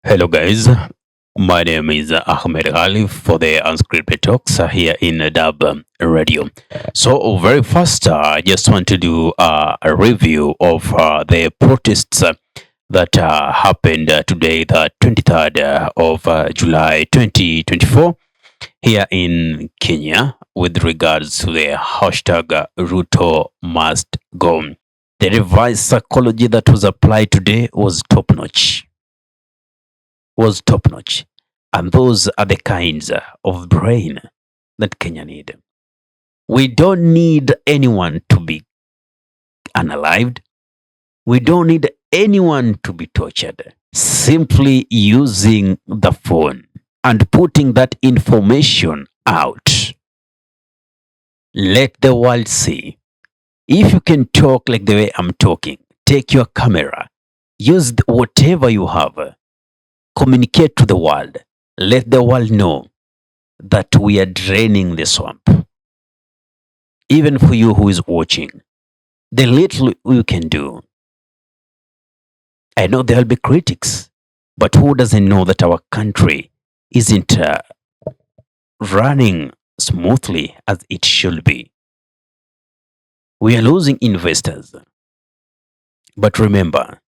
Hello, guys. My name is Ahmed Ali for the Unscripted Talks here in Dub Radio. So, very first, I just want to do a review of the protests that happened today, the 23rd of July 2024, here in Kenya, with regards to the hashtag Ruto must go. The revised psychology that was applied today was top notch. And those are the kinds of brain that Kenya need. We don't need anyone to be unalived. We don't need anyone to be tortured. Simply using the phone and putting that information out. Let the world see. If you can talk like the way I'm talking, take your camera, use whatever you have, communicate to the world. Let the world know that we are draining the swamp. Even for you who is watching, the little you can do. I know there will be critics, but who doesn't know that our country isn't running smoothly as it should be? We are losing investors. But remember,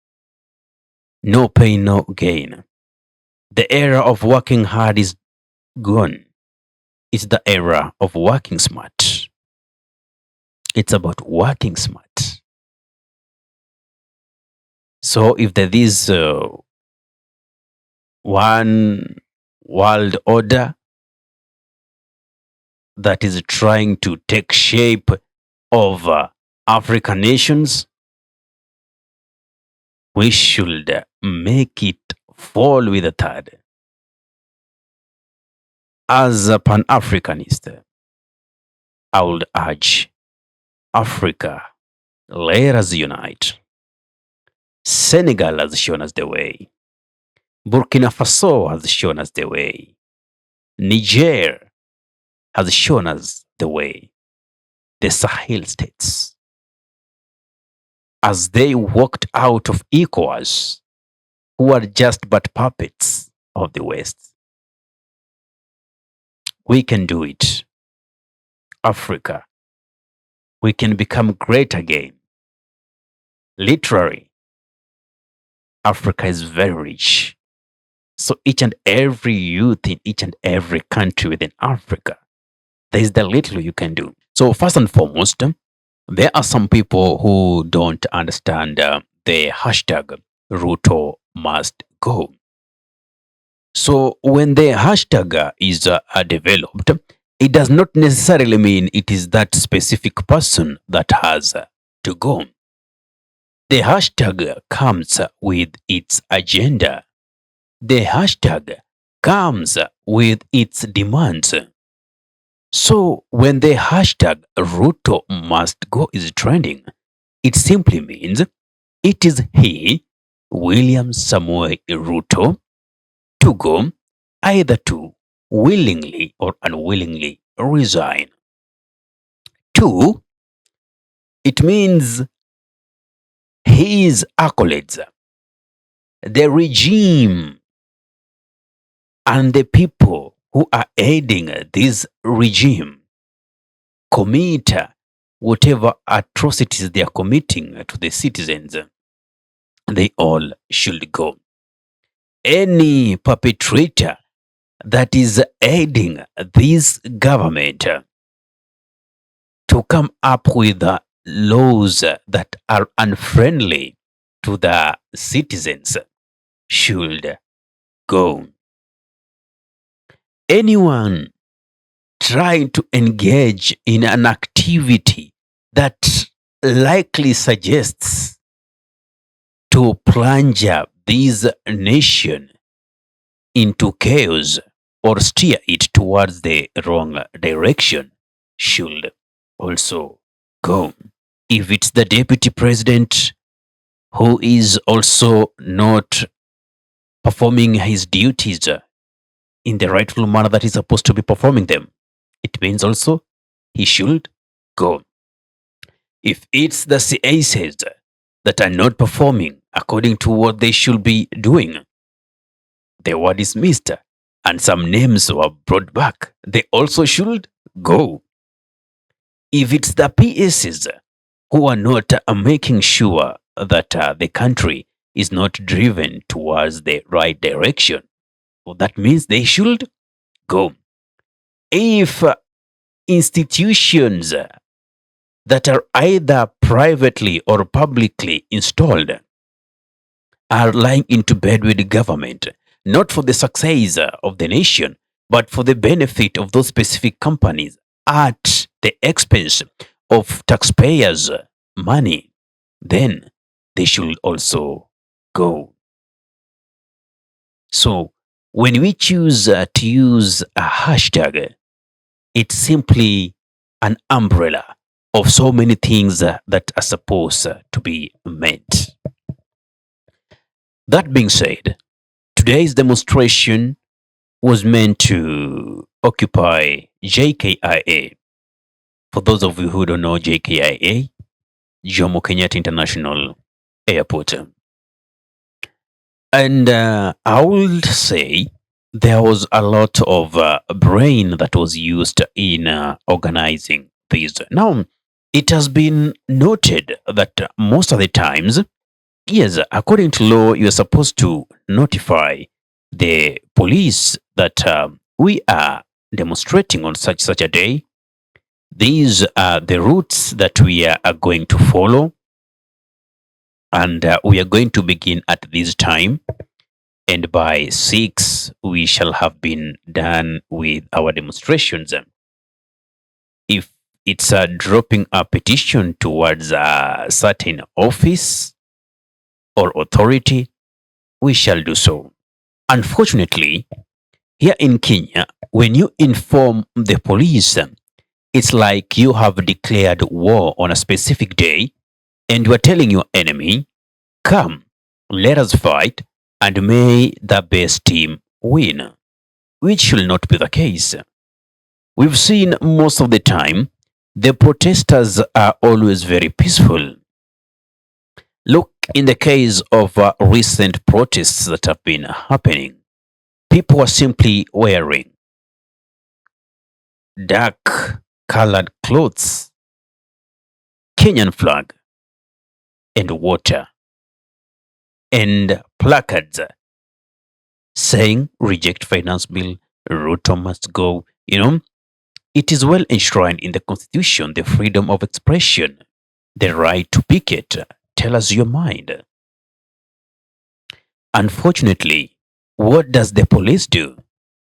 no pain, no gain. The era of working hard is gone. It's the era of working smart. It's about working smart. So if there is one world order that is trying to take shape of African nations, we should make it fall with a third. As a Pan Africanist, I would urge Africa, let us unite. Senegal has shown us the way. Burkina Faso has shown us the way. Niger has shown us the way. The Sahel states, as they walked out of ECOWAS, who are just but puppets of the West. We can do it. Africa, we can become great again. Literally, Africa is very rich. So each and every youth in each and every country within Africa, there is the little you can do. So first and foremost, there are some people who don't understand the hashtag Ruto must go. So when the hashtag is developed, it does not necessarily mean it is that specific person that has to go. The hashtag comes with its agenda. The hashtag comes with its demands. So when the hashtag Ruto must go is trending, it simply means it is he, William Samuel Ruto, to go either to willingly or unwillingly resign. Two, it means his accolades, the regime, and the people who are aiding this regime commit whatever atrocities they are committing to the citizens, they all should go. Any perpetrator that is aiding this government to come up with laws that are unfriendly to the citizens should go. Anyone trying to engage in an activity that likely suggests to plunge this nation into chaos or steer it towards the wrong direction should also go. If it's the deputy president who is also not performing his duties in the rightful manner that he's supposed to be performing them, it means also he should go. If it's the CAs that are not performing according to what they should be doing, They were dismissed and some names were brought back. They also should go. If it's the PSs who are not making sure that the country is not driven towards the right direction, well, that means they should go. If institutions that are either privately or publicly installed are lying into bed with the government, not for the success of the nation, but for the benefit of those specific companies at the expense of taxpayers' money, then they should also go. So, when we choose to use a hashtag, it's simply an umbrella of so many things that are supposed to be met. That being said, today's demonstration was meant to occupy JKIA. For those of you who don't know JKIA, Jomo Kenyatta International Airport. And I would say there was a lot of brain that was used in organizing these. Now, it has been noted that most of the times, yes, according to law, you are supposed to notify the police that we are demonstrating on such a day. These are the routes that we are going to follow, and we are going to begin at this time. And by 6, we shall have been done with our demonstrations. If it's dropping a petition towards a certain office or authority, we shall do so. Unfortunately, here in Kenya, when you inform the police, it's like you have declared war on a specific day and you are telling your enemy, come, let us fight, and may the best team win, which should not be the case. We've seen most of the time the protesters are always very peaceful. Look, in the case of recent protests that have been happening, people are simply wearing dark colored clothes, Kenyan flag, and water, and placards saying reject finance bill, Ruto must go. It is well enshrined in the constitution, the freedom of expression, the right to picket. Tell us your mind. Unfortunately, what does the police do?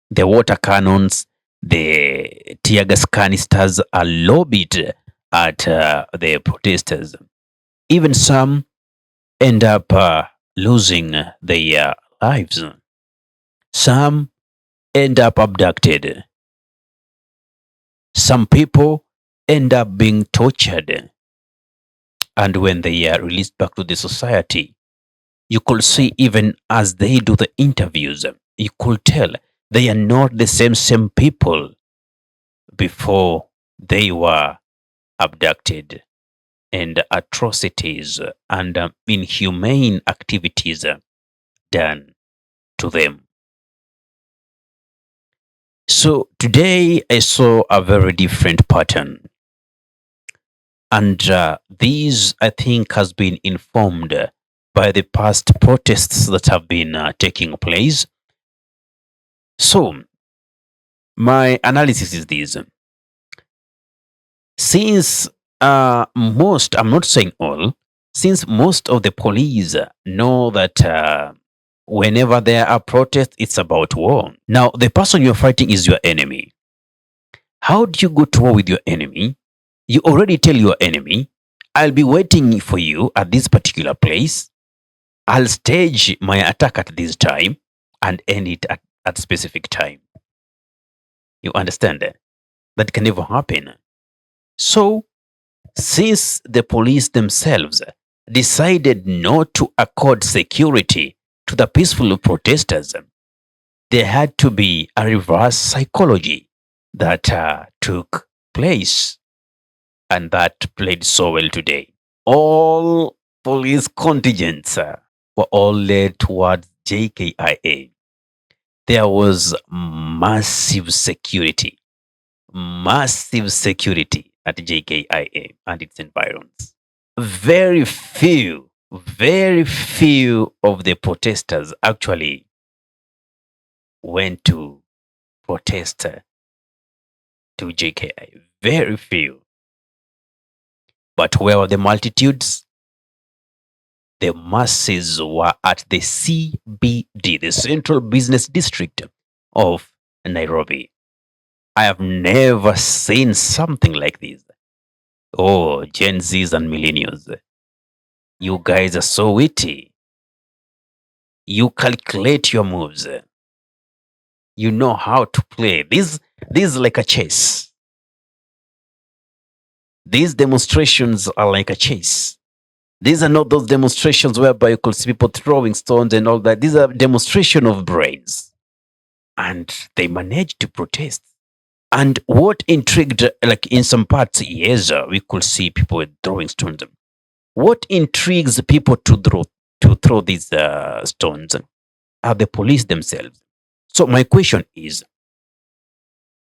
The water cannons, the tear gas canisters are lobbied at the protesters. Even some end up losing their lives. Some end up abducted. Some people end up being tortured. And when they are released back to the society, you could see even as they do the interviews, you could tell they are not the same people before they were abducted, and atrocities and inhumane activities done to them. So today I saw a very different pattern. And these, I think, has been informed by the past protests that have been taking place. So my analysis is this. Since I'm not saying all, since most of the police know that whenever there are protests, it's about war. Now, the person you're fighting is your enemy. How do you go to war with your enemy? You already tell your enemy, I'll be waiting for you at this particular place. I'll stage my attack at this time and end it at specific time. You understand that? That can never happen. So, since the police themselves decided not to accord security to the peaceful protesters, there had to be a reverse psychology that took place, and that played so well today. All police contingents were all led towards JKIA. there was massive security at JKIA and its environs. Very few of the protesters actually went to protest to JKIA. Very few. But where were the multitudes? The masses were at the CBD, the Central Business District of Nairobi. I have never seen something like this. Oh, Gen Zs and millennials, you guys are so witty. You calculate your moves. You know how to play. This is like a chess. These demonstrations are like a chess. These are not those demonstrations whereby you could see people throwing stones and all that. These are demonstration of brains. And they managed to protest. And what intrigued, like in some parts, yes, we could see people throwing stones. What intrigues people to throw these stones are the police themselves. So my question is,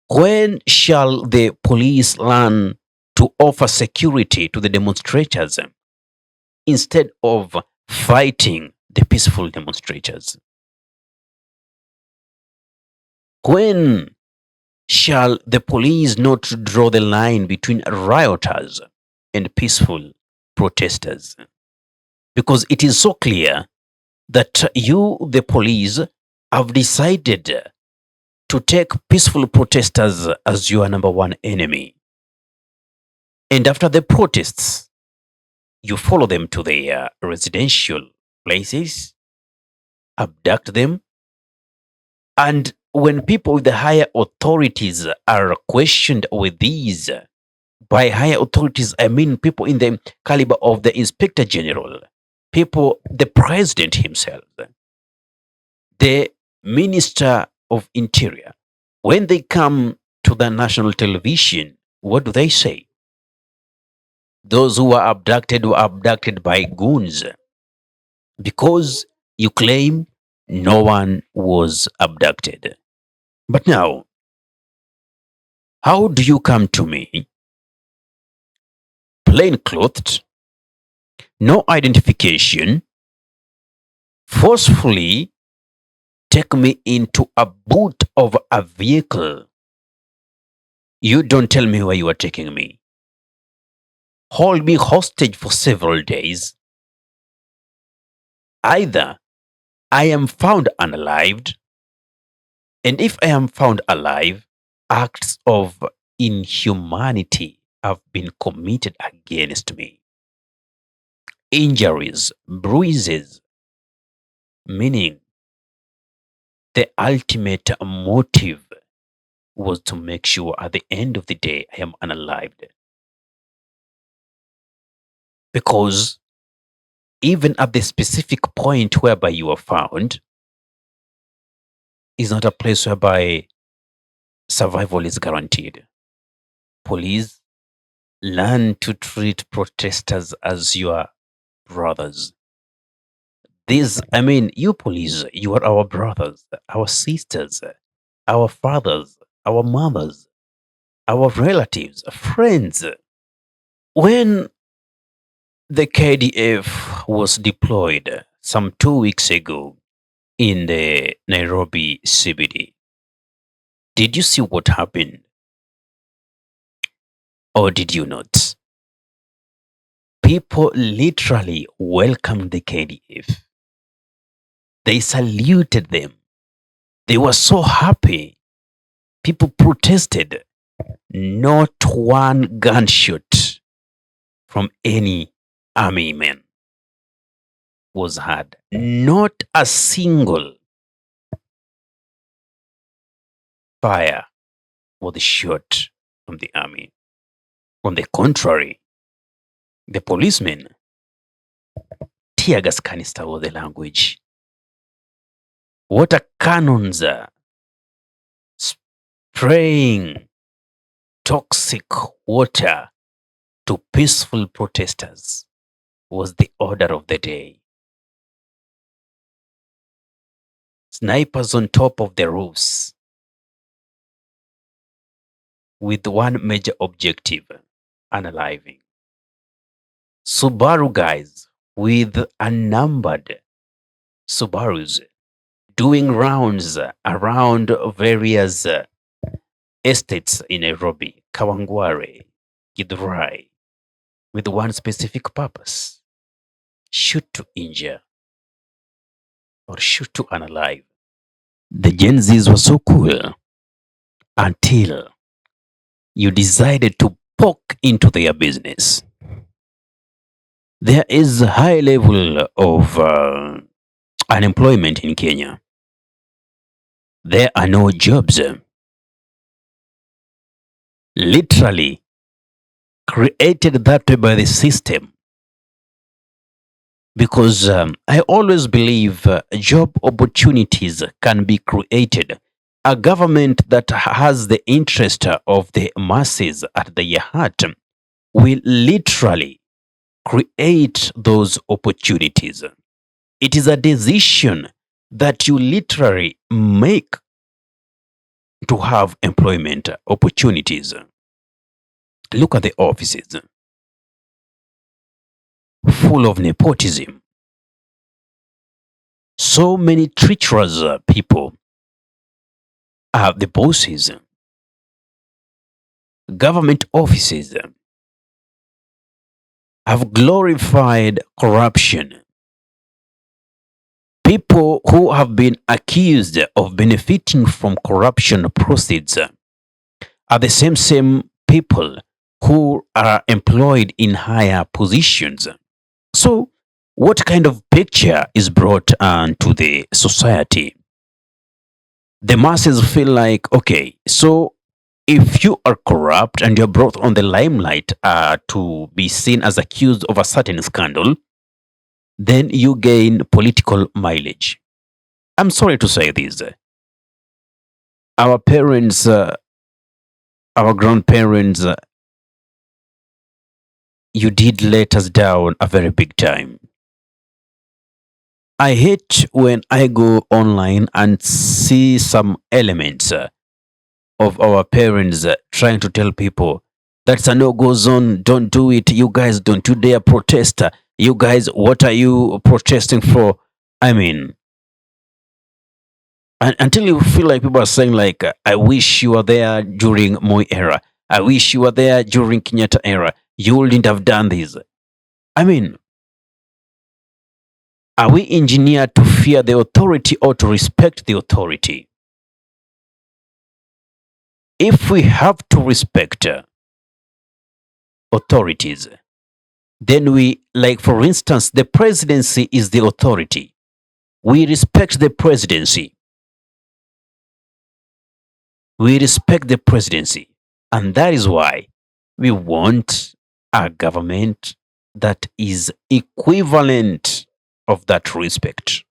when shall the police learn to offer security to the demonstrators instead of fighting the peaceful demonstrators? When shall the police not draw the line between rioters and peaceful protesters? Because it is so clear that you, the police, have decided to take peaceful protesters as your number one enemy. And after the protests, you follow them to their residential places, abduct them, and when people with the higher authorities are questioned with these, by higher authorities, I mean people in the caliber of the Inspector General, people, the President himself, the Minister of Interior, when they come to the national television, what do they say? Those who were abducted by goons because you claim no one was abducted. But now, how do you come to me, plain clothed, no identification, forcefully take me into a boot of a vehicle? You don't tell me where you are taking me. Hold me hostage for several days. Either I am found unalived, and if I am found alive, acts of inhumanity have been committed against me. Injuries, bruises, meaning the ultimate motive was to make sure at the end of the day I am unalived. Because even at the specific point whereby you are found is not a place whereby survival is guaranteed. Police, learn to treat protesters as your brothers. These, I mean, you police, you are our brothers, our sisters, our fathers, our mothers, our relatives, friends. When the KDF was deployed some 2 weeks ago in the Nairobi CBD, did you see what happened or did you not? People literally welcomed the KDF. They saluted them. They were so happy. People protested. Not one gunshot from any army man was heard. Not a single fire was shot from the army. On the contrary, the policemen, tear gas canister was the language. Water cannons spraying toxic water to peaceful protesters was the order of the day. snipers on top of the roofs with one major objective: unaliving. Subaru guys with unnumbered Subarus doing rounds around various estates in Nairobi, Kawangware, Githurai, with one specific purpose: shoot to injure or shoot to unalive. The Gen Zs were so cool until you decided to poke into their business. There is a high level of unemployment in Kenya. There are no jobs. Literally created that way by the system. Because I always believe job opportunities can be created. A government that has the interest of the masses at their heart will literally create those opportunities. It is a decision that you literally make to have employment opportunities. Look at the offices full of nepotism. So many treacherous people are the bosses. Government offices have glorified corruption. People who have been accused of benefiting from corruption proceeds are the same people who are employed in higher positions. So, what kind of picture is brought to the society? The masses feel like, okay, so if you are corrupt and you're brought on the limelight to be seen as accused of a certain scandal, then you gain political mileage. I'm sorry to say this. Our parents, our grandparents, you did let us down a very big time. I hate when I go online and see some elements of our parents trying to tell people that's a no go zone, don't do it, you guys don't you dare protest, you guys, what are you protesting for? I mean, until you feel like people are saying like, I wish you were there during Moi era, I wish you were there during Kenyatta era, you wouldn't have done this. I mean, are we engineered to fear the authority or to respect the authority? If we have to respect authorities, then we, like for instance, the presidency is the authority. We respect the presidency. We respect the presidency. And that is why we want a government that is equivalent of that respect.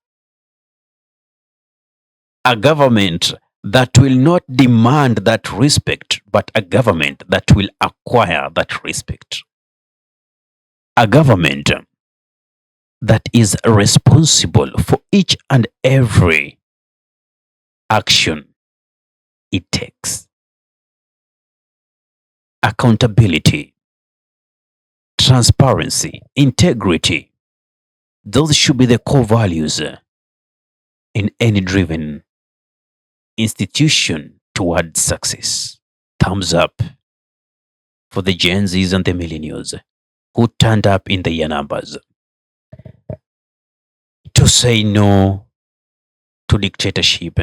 A government that will not demand that respect, but a government that will acquire that respect. A government that is responsible for each and every action it takes. Accountability, transparency, integrity. Those should be the core values in any driven institution toward success. Thumbs up for the Gen Zs and the millennials who turned up in their numbers to say no to dictatorship,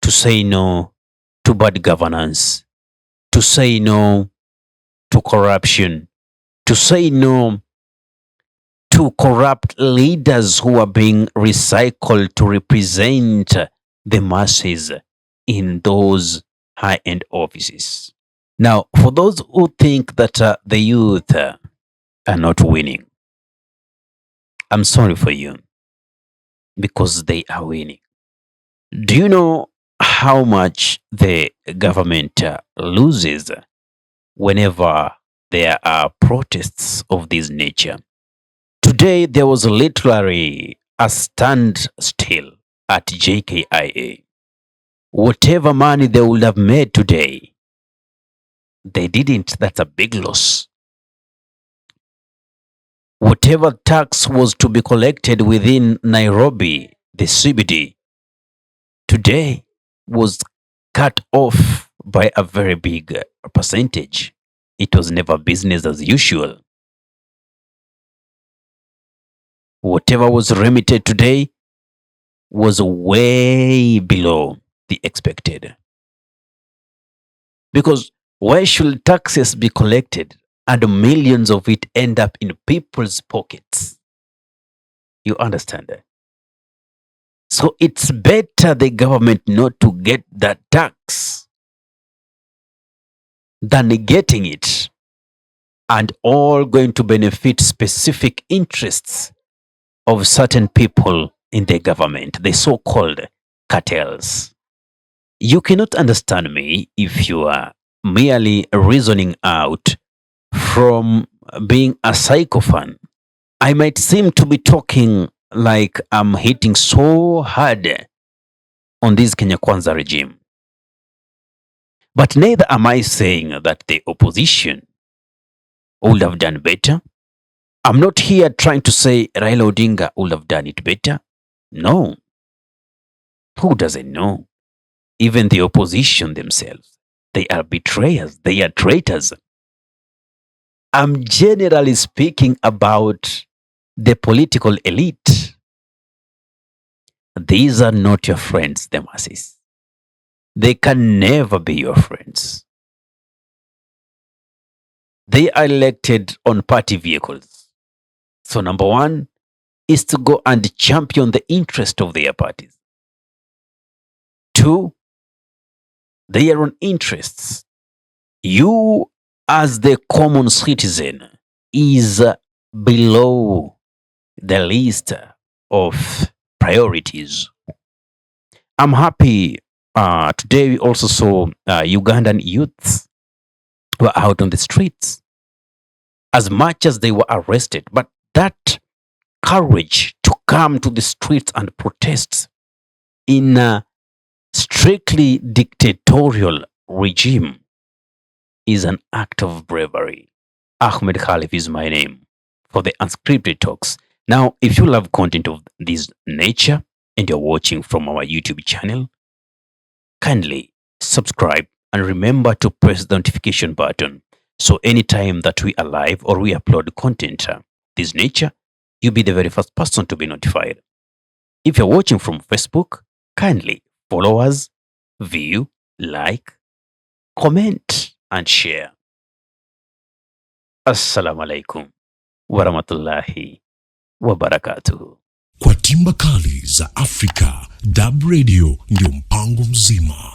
to say no to bad governance, to say no to corruption, to say no to corrupt leaders who are being recycled to represent the masses in those high end offices. Now, for those who think that the youth are not winning, I'm sorry for you because they are winning. Do you know how much the government loses whenever there are protests of this nature? Today, there was literally a standstill at JKIA. Whatever money they would have made today, they didn't. That's a big loss. Whatever tax was to be collected within Nairobi, the CBD, today was cut off by a very big percentage. It was never business as usual. Whatever was remitted today was way below the expected. Because why should taxes be collected and millions of it end up in people's pockets? You understand that? So it's better the government not to get that tax than getting it and all going to benefit specific interests of certain people in the government, the so-called cartels. You cannot understand me if you are merely reasoning out from being a psycho fan. I might seem to be talking like I'm hitting so hard on this Kenya Kwanza regime. But neither am I saying that the opposition would have done better. I'm not here trying to say Raila Odinga would have done it better. No. Who doesn't know? Even the opposition themselves. They are betrayers. They are traitors. I'm generally speaking about the political elite. These are not your friends, the masses. They can never be your friends. They are elected on party vehicles. So number one is to go and champion the interest of their parties. Two, their own interests. You, as the common citizen, is below the list of priorities. I'm happy today we also saw Ugandan youths were out on the streets as much as they were arrested. But that courage to come to the streets and protest in a strictly dictatorial regime is an act of bravery. Ahmed Khalif is my name for the unscripted talks. Now, if you love content of this nature and you're watching from our YouTube channel, kindly subscribe and remember to press the notification button. So anytime that we are live or we upload content this nature, you'll be the very first person to be notified. If you're watching from Facebook, kindly follow us, view, like, comment, and share. Assalamu alaikum warahmatullahi wabarakatuhu. Kwa timba kali za Afrika, Dab Radio ndio mpango mzima.